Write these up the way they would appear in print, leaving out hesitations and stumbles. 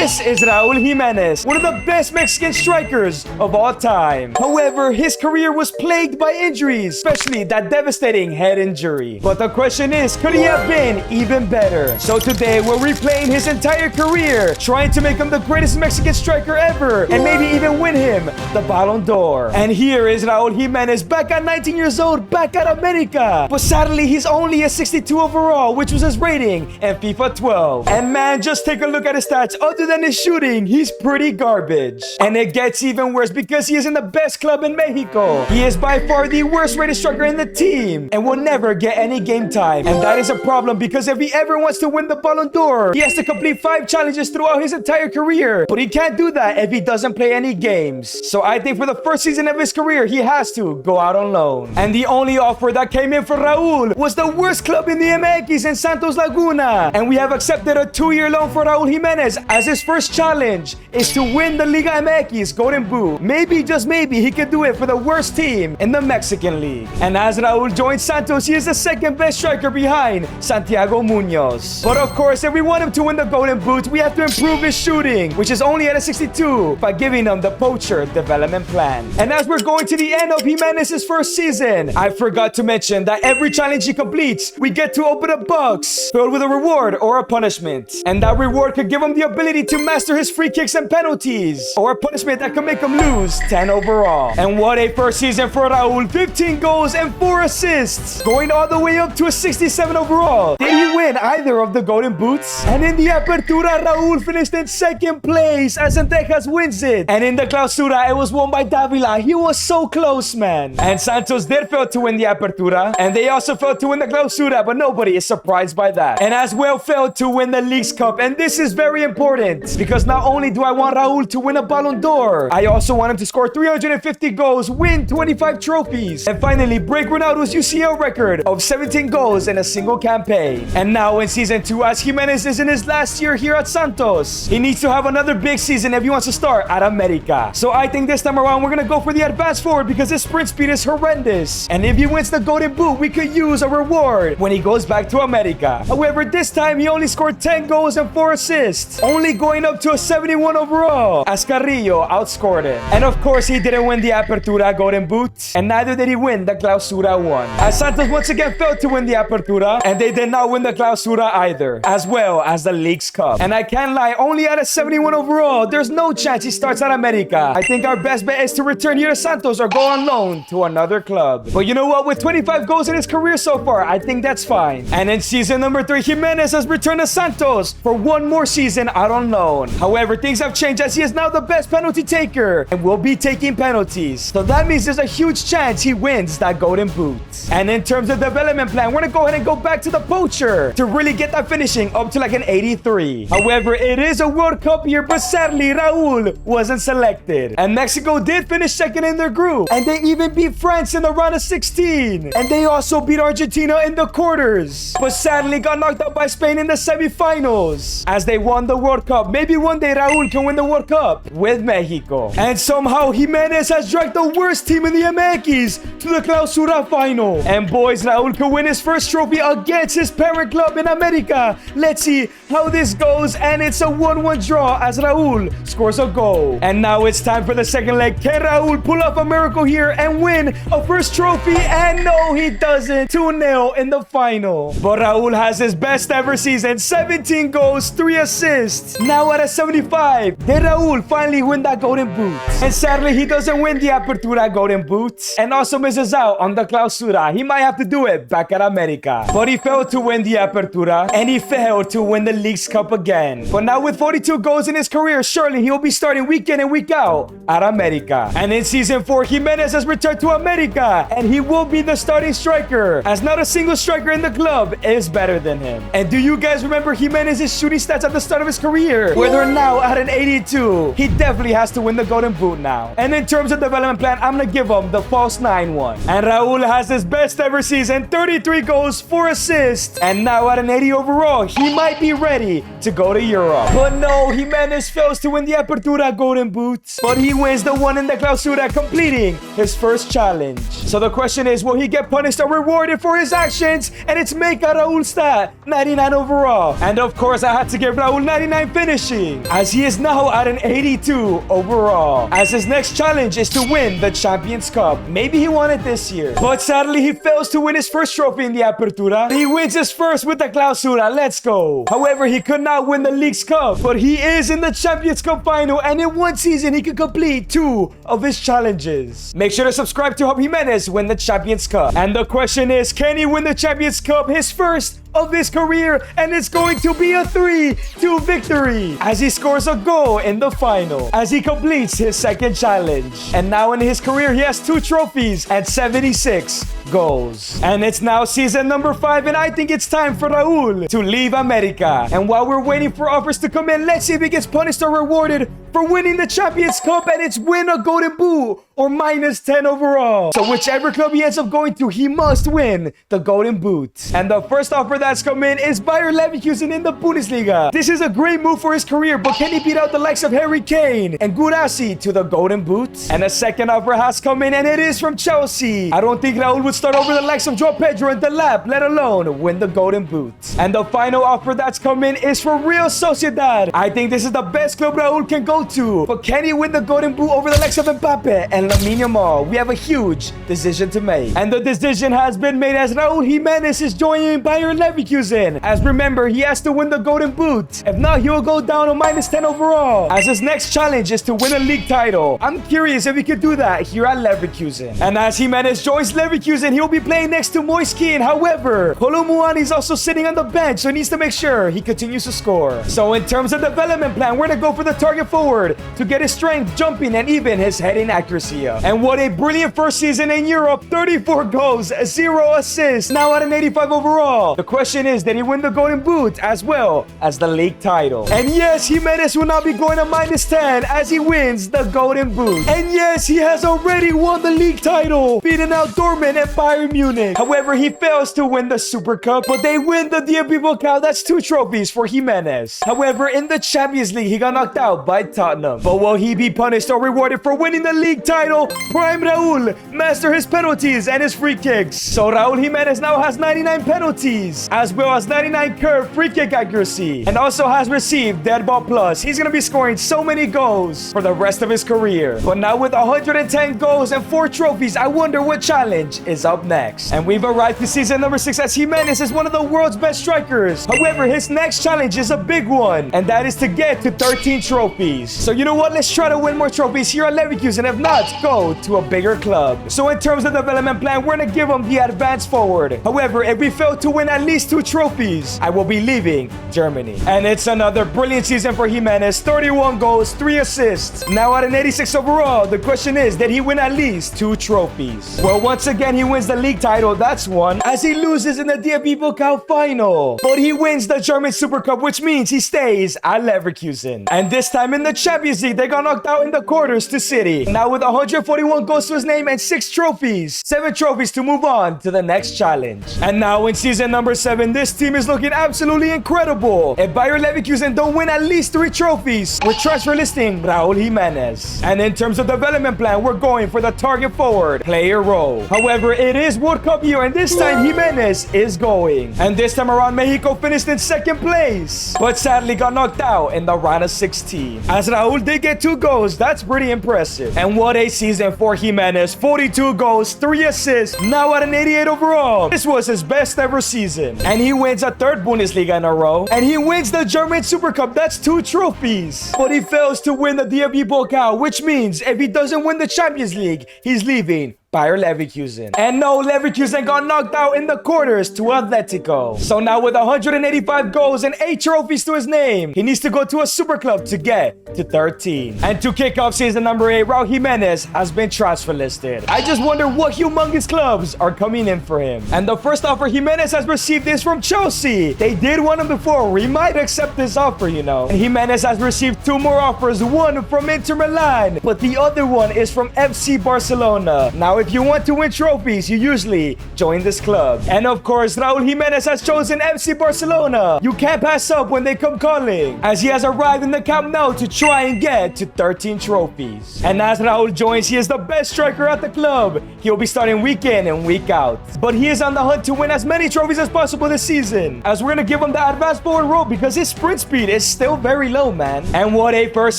This is Raúl Jiménez, one of the best Mexican strikers of all time. However, his career was plagued by injuries, especially that devastating head injury. But the question is, could he have been even better? So today, we're replaying his entire career, trying to make him the greatest Mexican striker ever, and maybe even win him the Ballon d'Or. And here is Raúl Jiménez back at 19 years old, back at America. But sadly, he's only a 62 overall, which was his rating in FIFA 12. And man, just take a look at his stats. Other than his shooting, he's pretty garbage. And it gets even worse because he is in the best club in Mexico. He is by far the worst rated striker in the team and will never get any game time. And that is a problem because if he ever wants to win the Ballon d'Or, he has to complete 5 challenges throughout his entire career. But he can't do that if he doesn't play any games. So I think for the first season of his career, he has to go out on loan. And the only offer that came in for Raúl was the worst club in the MX in Santos Laguna. And we have accepted a 2-year loan for Raúl Jiménez as his first challenge is to win the Liga MX Golden Boot. Maybe, just maybe, he could do it for the worst team in the Mexican League. And as Raúl joins Santos, he is the second best striker behind Santiago Muñoz. But of course, if we want him to win the Golden Boot, we have to improve his shooting, which is only at a 62, by giving him the poacher development plan. And as we're going to the end of Jimenez's first season, I forgot to mention that every challenge he completes, we get to open a box filled with a reward or a punishment. And that reward could give him the ability to master his free kicks and penalties, or a punishment that could make him lose 10 overall. And what a first season for Raúl, 15 goals and 4 assists, going all the way up to a 67 overall. Did he win either of the Golden Boots? And in the Apertura, Raúl finished in second place as Texas wins it. And in the Clausura, it was won by Davila. He was so close, man. And Santos did fail to win the Apertura, and they also failed to win the Clausura, but nobody is surprised by that. And as well failed to win the Leagues Cup, and this is very important because not only do I want Raúl to win a Ballon d'Or, I also want him to score 350 goals, win 25 trophies, and finally break Ronaldo's UCL record of 17 goals in a single campaign. And now in Season 2, as Jimenez is in his last year here at Santos, he needs to have another big season if he wants to start at America. So I think this time around, we're going to go for the advanced forward because his sprint speed is horrendous. And if he wins the Golden Boot, we could use a reward when he goes back to America. However, this time he only scored 10 goals and 4 assists, only going up to a 71 overall, as Carrillo outscored him. And of course, he didn't win the Apertura Golden Boot, and neither did he win the Clausura 1. As Santos once again failed to win the Apertura, and they did not win the Clausura either, as well as the Leagues Cup. And I can't lie, only at a 71 overall, there's no chance he starts at America. I think our best bet is to return here to Santos or go on loan to another club. But you know what? With 25 goals in his career so far, I think that's fine. And in season number 3, Jimenez has returned to Santos for one more season out on loan. However, things have changed as he is now the best penalty taker and will be taking penalties. So that means there's a huge chance he wins that Golden Boot. And in terms of development plan, we're going to go ahead and go back to the poacher to really get that finishing up to like an 83. However, it is a World Cup year, but sadly, Raúl wasn't selected. And Mexico did finish second in their group. And they even beat France in the round of 16. And they also beat Argentina in the quarters. But sadly got knocked out by Spain in the semifinals as they won the World Cup. Maybe one day Raúl can win the World Cup with Mexico. And somehow Jimenez has dragged the worst team in the MX to the Clausura final. And boys, Raúl can win his first trophy against his parent club in America. Let's see how this goes. And it's a 1-1 draw as Raúl scores a goal. And now it's time for the second leg. Can Raúl pull off a miracle here and win a first trophy? And no, he doesn't. 2-0 in the final. But Raúl has his best ever season. 17 goals, 3 assists. Now at a 75, did Raúl finally win that Golden Boot? And sadly, he doesn't win the Apertura Golden Boot and also misses out on the Clausura. He might have to do it back at America. But he failed to win the Apertura and he failed to win the Leagues Cup again. But now with 42 goals in his career, surely he will be starting week in and week out at America. And in Season 4, Jimenez has returned to America and he will be the starting striker, as not a single striker in the club is better than him. And do you guys remember Jimenez's shooting stats at the start of his career, where they're now at an 82? He definitely has to win the Golden Boot now. And in terms of development plan, I'm gonna give him the false 9-1. And Raúl has his best ever season, 33 goals, 4 assists, and now at an 80 overall, he might be ready to go to Europe. But no, Jiménez fails to win the Apertura Golden Boot, but he wins the one in the Clausura, completing his first challenge. So the question is, will he get punished or rewarded for his actions? And it's make a Raúl stat, 99 overall. And of course, I had to give Raúl 99 finishing, as he is now at an 82 overall, as his next challenge is to win the Champions Cup. Maybe he won it this year, but sadly, he fails to win his first trophy in the Apertura. He wins his first with the Clausura. Let's go. However, he could not win the League's Cup, but he is in the Champions Cup final, and in one season, he could complete 2 of his challenges. Make sure to subscribe to help Jiménez win the Champions Cup. And the question is, can he win the Champions Cup, his first of his career? And it's going to be a 3-2 victory, as he scores a goal in the final, as he completes his second challenge. And now in his career, he has 2 trophies and 76 goals. And it's now season number 5, and I think it's time for Raúl to leave America. And while we're waiting for offers to come in, let's see if he gets punished or rewarded for winning the Champions Cup, and it's win a Golden Boot or minus 10 overall. So whichever club he ends up going to, he must win the Golden Boot. And the first offer that's come in is Bayer Leverkusen in the Bundesliga. This is a great move for his career, but can he beat out the likes of Harry Kane and Gurasi to the Golden Boot? And a second offer has come in, and it is from Chelsea. I don't think Raúl would start over the likes of João Pedro and Delap, let alone win the Golden Boot. And the final offer that's come in is for Real Sociedad. I think this is the best club Raúl can go to, but can he win the Golden Boot over the likes of Mbappe and Lamine Yamal? We have a huge decision to make, and the decision has been made, as Raúl Jiménez is joining Bayer Leverkusen. As remember, he has to win the Golden Boot. If not, he will go down to minus 10 overall, as his next challenge is to win a league title. I'm curious if he could do that here at Leverkusen. And as Jiménez joins Leverkusen, he'll be playing next to Moise Kean. However, Colomboani is also sitting on the bench, so he needs to make sure he continues to score. So in terms of development plan, we're going to go for the target forward to get his strength, jumping, and even his heading accuracy up. And what a brilliant first season in Europe. 34 goals, 0 assists, now at an 85 overall. The question is, did he win the Golden Boot as well as the league title? And yes, Jiménez will now be going to minus 10 as he wins the Golden Boot. And yes, he has already won the league title, beating out Dortmund and Bayern Munich. However, he fails to win the Super Cup, but they win the DFB Pokal. That's 2 trophies for Jiménez. However, in the Champions League, he got knocked out by Tottenham. But will he be punished or rewarded for winning the league title? Prime Raúl master his penalties and his free kicks. So Raúl Jiménez now has 99 penalties, as well as 99 curved free kick accuracy, and also has received dead ball plus. He's going to be scoring so many goals for the rest of his career. But now with 110 goals and 4 trophies, I wonder what challenge is up next. And we've arrived to season number 6, as Jiménez is one of the world's best strikers. However, his next challenge is a big one, and that is to get to 13 trophies. So you know what? Let's try to win more trophies here at Leverkusen. If not, go to a bigger club. So in terms of development plan, we're going to give him the advance forward. However, if we fail to win at least 2 trophies, I will be leaving Germany. And it's another brilliant season for Jiménez. 31 goals, 3 assists, now at an 86 overall. The question is, did he win at least 2 trophies? Well, once again, he wins the league title. That's 1, as he loses in the DFB Pokal final. But he wins the German Super Cup, which means he stays at Leverkusen. And this time in the Champions League, they got knocked out in the quarters to City. Now with 141 goals to his name and 6 trophies, 7 trophies to move on to the next challenge. And now in season number 7, this team is looking absolutely incredible. If Bayer Leverkusen don't win at least 3 trophies, we're transfer listing Raúl Jiménez. And in terms of development plan, we're going for the target forward player role. However, it is World Cup year, and this time Jiménez is going. And this time around, Mexico finished in 2nd place, but sadly got knocked out in the round of 16. As Raúl did get 2 goals, that's pretty impressive. And what a season for Jiménez. 42 goals, 3 assists, now at an 88 overall. This was his best ever season. And he wins a 3rd Bundesliga in a row. And he wins the German Super Cup. That's 2 trophies. But he fails to win the DFB Pokal, which means if he doesn't win the Champions League, he's leaving Bayer Leverkusen. And no, Leverkusen got knocked out in the quarters to Atletico. So now with 185 goals and 8 trophies to his name, he needs to go to a super club to get to 13. And to kick off season number 8, Raúl Jiménez has been transfer listed. I just wonder what humongous clubs are coming in for him. And the first offer Jiménez has received is from Chelsea. They did want him before. We might accept this offer, you know. And Jiménez has received 2 more offers, one from Inter Milan, but the other one is from FC Barcelona. Now if you want to win trophies, you usually join this club. And of course, Raúl Jiménez has chosen FC Barcelona. You can't pass up when they come calling, as he has arrived in the Camp Nou to try and get to 13 trophies. And as Raúl joins, he is the best striker at the club. He'll be starting week in and week out. But he is on the hunt to win as many trophies as possible this season, as we're gonna give him the advanced forward role because his sprint speed is still very low, man. And what a first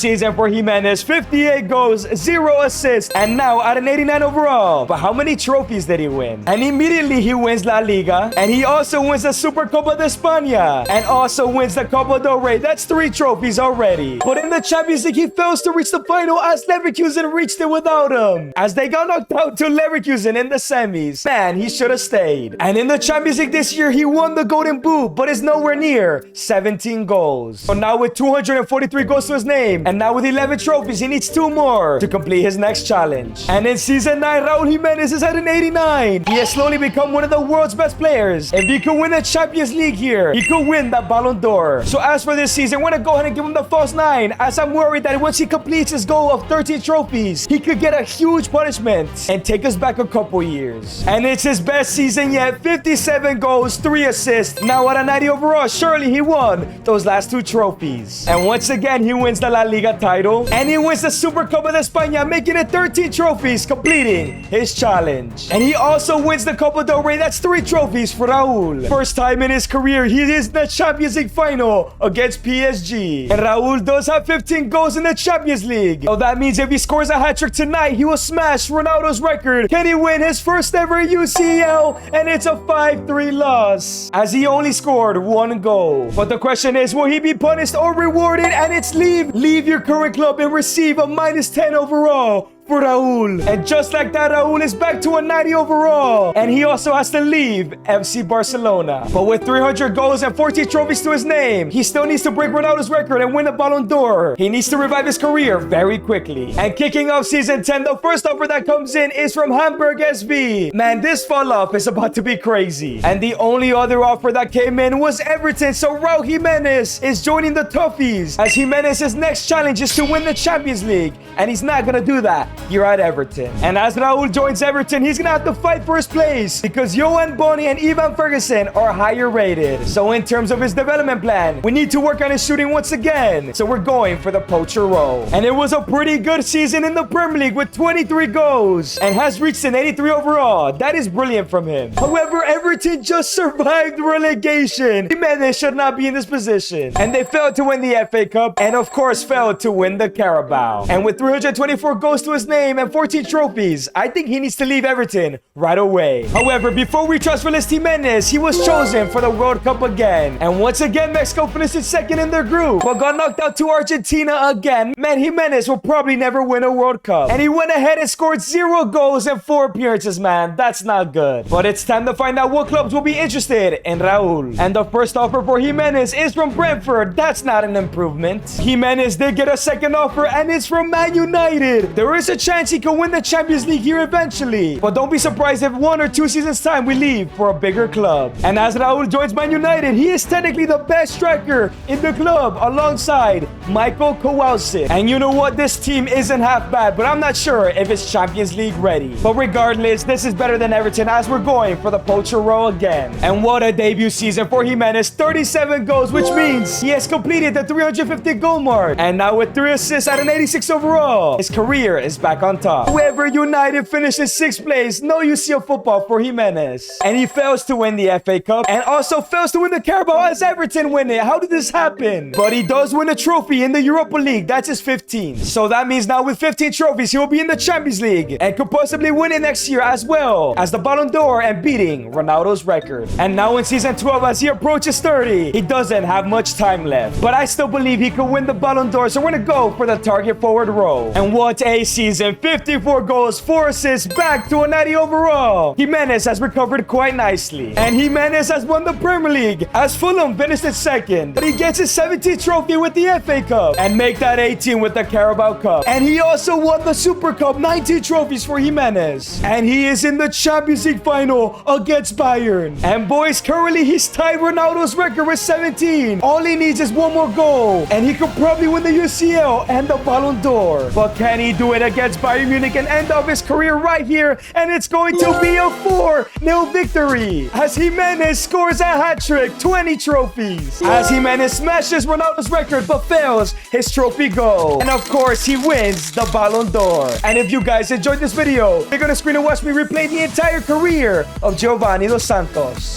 season for Jiménez. 58 goals, 0 assists, and now at an 89 overall. But how many trophies did he win? And immediately he wins La Liga, and he also wins the Supercopa de España, and also wins the Copa del Rey. That's 3 trophies already. But in the Champions League, he fails to reach the final as Leverkusen reached it without him, as they got knocked out to Leverkusen in the semis. Man, he should have stayed. And in the Champions League this year, he won the Golden Boot, but is nowhere near 17 goals. So now with 243 goals to his name, and now with 11 trophies, he needs 2 more to complete his next challenge. And in Season 9, Raúl Jiménez is at an 89. He has slowly become one of the world's best players. If he could win the Champions League here, he could win that Ballon d'Or. So as for this season, we're gonna go ahead and give him the false 9, as I'm worried that once he completes his goal of 13 trophies, he could get a huge punishment and take us back a couple years. And it's his best season yet. 57 goals, 3 assists. Now at a 90 overall, surely he won those last 2 trophies. And once again, he wins the La Liga title, and he wins the Supercopa de España, making it 13 trophies, completing his challenge. And he also wins the Copa del Rey. That's 3 trophies for Raúl. First time in his career, he is in the Champions League final against PSG. And Raúl does have 15 goals in the Champions League. So that means if he scores a hat-trick tonight, he will smash Ronaldo's record. Can he win his first ever UCL? And it's a 5-3 loss, as he only scored 1 goal. But the question is, will he be punished or rewarded? And it's leave your current club and receive a -10 overall for Raúl. And just like that, Raúl is back to a 90 overall. And he also has to leave FC Barcelona. But with 300 goals and 14 trophies to his name, he still needs to break Ronaldo's record and win the Ballon d'Or. He needs to revive his career very quickly. And kicking off Season 10, the first offer that comes in is from Hamburg SV. Man, this fall off is about to be crazy. And the only other offer that came in was Everton. So Raúl Jiménez is joining the Toughies, as Jiménez's next challenge is to win the Champions League. And he's not gonna do that here at Everton. And as Raúl joins Everton, he's gonna have to fight for his place, because Yohan Boni and Ivan Ferguson are higher rated. So in terms of his development plan, we need to work on his shooting once again. So we're going for the poacher role. And it was a pretty good season in the Premier League with 23 goals and has reached an 83 overall. That is brilliant from him. However, Everton just survived relegation. Jiménez should not be in this position. And they failed to win the FA Cup, and of course failed to win the Carabao. And with 324 goals to his name and 14 trophies, I think he needs to leave Everton right away. However, before we transfer list Jiménez, he was chosen for the World Cup again. And once again, Mexico finished second in their group, but got knocked out to Argentina again. Man, Jiménez will probably never win a World Cup. And he went ahead and scored 0 goals and 4 appearances, man. That's not good. But it's time to find out what clubs will be interested in Raúl. And the first offer for Jiménez is from Brentford. That's not an improvement. Jiménez did get a second offer, and it's from Man United. There is a chance he can win the Champions League here eventually, but don't be surprised if 1 or 2 seasons time we leave for a bigger club. And as Raúl joins Man United, he is technically the best striker in the club alongside Michael Kowalczyk. And you know what, this team isn't half bad, but I'm not sure if it's Champions League ready. But regardless, this is better than Everton, as we're going for the poacher role again. And what a debut season for Jiménez. 37 goals, which means he has completed the 350 goal mark. And now with 3 assists at an 86 overall, his career is back on top. However, United finished in 6th place. No UCL football for Jiménez. And he fails to win the FA Cup, and also fails to win the Carabao as Everton win it. How did this happen? But he does win a trophy in the Europa League. That's his 15th. So that means now with 15 trophies, he will be in the Champions League and could possibly win it next year, as well as the Ballon d'Or and beating Ronaldo's record. And now in Season 12, as he approaches 30, he doesn't have much time left. But I still believe he could win the Ballon d'Or, so we're gonna go for the target forward role. And what a season. 54 goals, 4 assists, back to a 90 overall. Jiménez has recovered quite nicely. And Jiménez has won the Premier League, as Fulham finished in 2nd. But he gets his 17th trophy with the FA Cup, and make that 18 with the Carabao Cup. And he also won the Super Cup, 19 trophies for Jiménez. And he is in the Champions League final against Bayern. And boys, currently he's tied Ronaldo's record with 17. All he needs is 1 more goal, and he could probably win the UCL and the Ballon d'Or. But can he do it again against Bayern Munich and end off his career right here, and it's going to be a 4-0 victory as Jiménez scores a hat-trick, 20 trophies. As Jiménez smashes Ronaldo's record but fails his trophy goal. And of course, he wins the Ballon d'Or. And if you guys enjoyed this video, you're gonna screen and watch me replay the entire career of Giovanni Dos Santos.